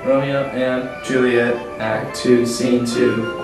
Romeo and Juliet, Act 2, Scene 2.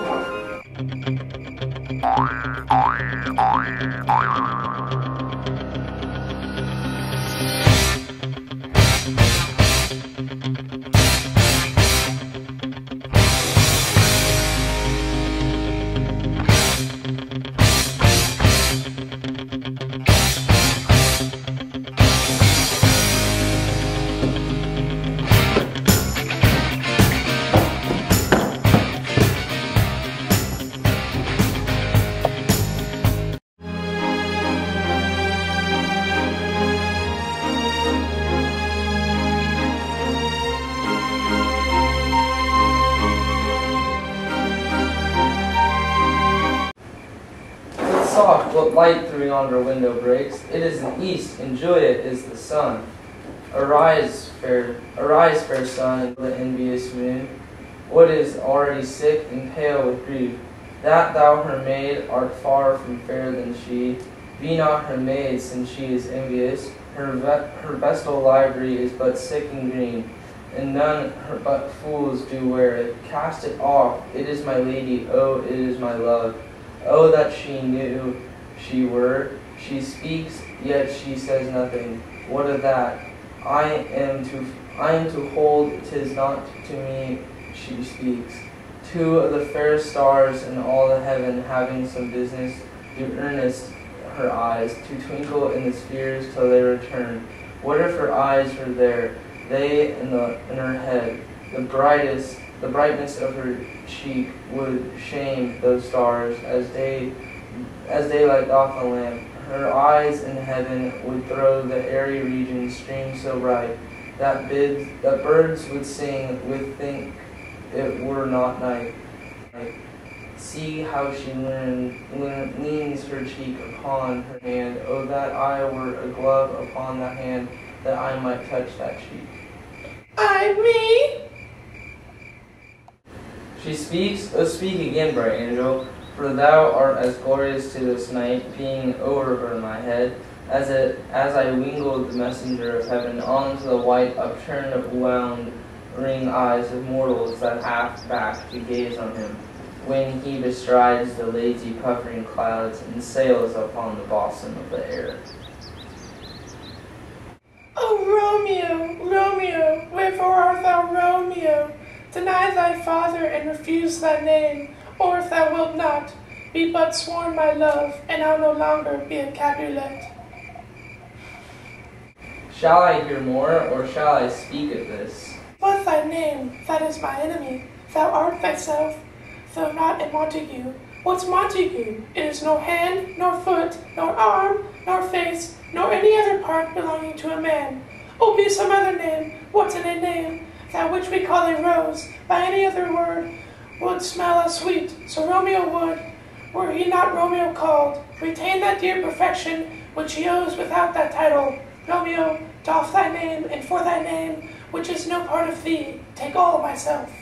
Soft, what light through yonder window breaks? It is the east, and Juliet is the sun. Arise, fair sun, the envious moon. What is already sick and pale with grief? That thou her maid art far from fairer than she. Be not her maid, since she is envious. Her vestal livery is but sick and green, and none but fools do wear it. Cast it off, it is my lady, oh, it is my love. Oh, that she knew she were. She speaks, yet she says nothing. What of that? I am to hold, 'tis not to me she speaks. Two of the fairest stars in all the heaven, having some business, do earnest her eyes, to twinkle in the spheres till they return. What if her eyes were there, they in her head? The brightness of her cheek would shame those stars as daylight doth a lamp. Her eyes in heaven would throw the airy region stream so bright that birds would sing, would think it were not night. See how she leans her cheek upon her hand. Oh, that I were a glove upon that hand, that I might touch that cheek. Me? She speaks, oh speak again, bright angel, for thou art as glorious to this night, being over my head, as I wingled the messenger of heaven onto the white upturned wondering eyes of mortals that half back to gaze on him, when he bestrides the lazy puffering clouds and sails upon the bosom of the air. Oh, Romeo, Romeo, wherefore art thou Romeo? Deny thy father and refuse thy name, or if thou wilt not, be but sworn my love, and I'll no longer be a Capulet. Shall I hear more, or shall I speak of this? What's thy name? That is my enemy. Thou art thyself, though not a Montague. What's Montague? It is nor hand, nor foot, nor arm, nor face, nor any other part belonging to a man. Oh, be some other name. What's in a name? That which we call a rose, by any other word, would smell as sweet. So Romeo would, were he not Romeo called, retain that dear perfection which he owes without that title. Romeo, doff thy name, and for thy name, which is no part of thee, take all myself.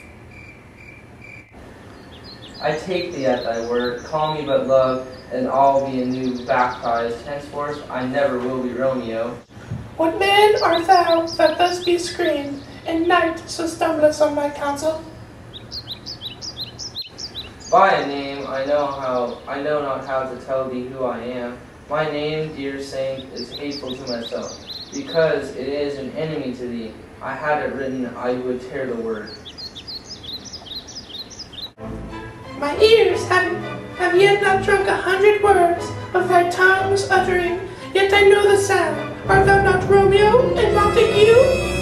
I take thee at thy word, call me but love, and I'll be anew baptized. Henceforth I never will be Romeo. What man art thou that thus be screened, and night so stumblest on my counsel? By a name I know not how to tell thee who I am. My name, dear saint, is hateful to myself, because it is an enemy to thee. I had it written, I would tear the word. My ears have yet not drunk 100 words of thy tongue's uttering, yet I know the sound. Art thou not Romeo and Montague?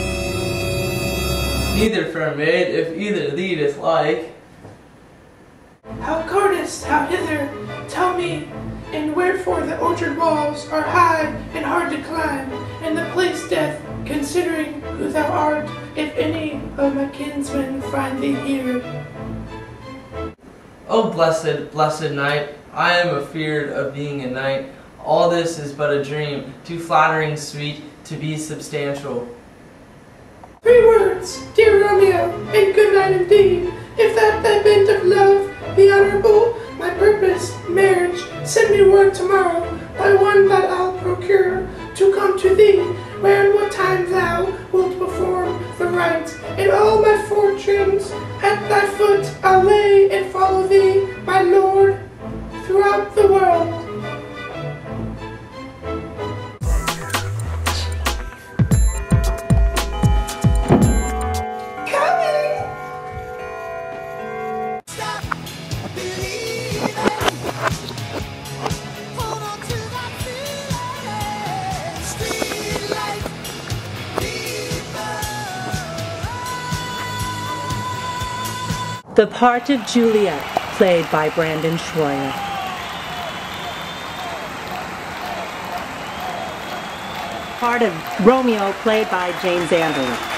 Neither, fair maid, if either thee dislike. How courtest, how hither, tell me, and wherefore the orchard walls are high and hard to climb, and the place death, considering who thou art, if any of my kinsmen find thee here. O blessed, blessed night, I am afeard of being a knight. All this is but a dream, too flattering sweet to be substantial. 3 words, dear Romeo, and good night indeed. If that thy bent of love be honorable, my purpose, marriage, send me word tomorrow, by one that I'll procure, to come to thee, where and what time thou wilt perform the right, in all my fortunes. At thy foot I'll lay and follow thee, my Lord, throughout the world. The part of Juliet, played by Brandon Schroyer. Part of Romeo, played by James Anderson.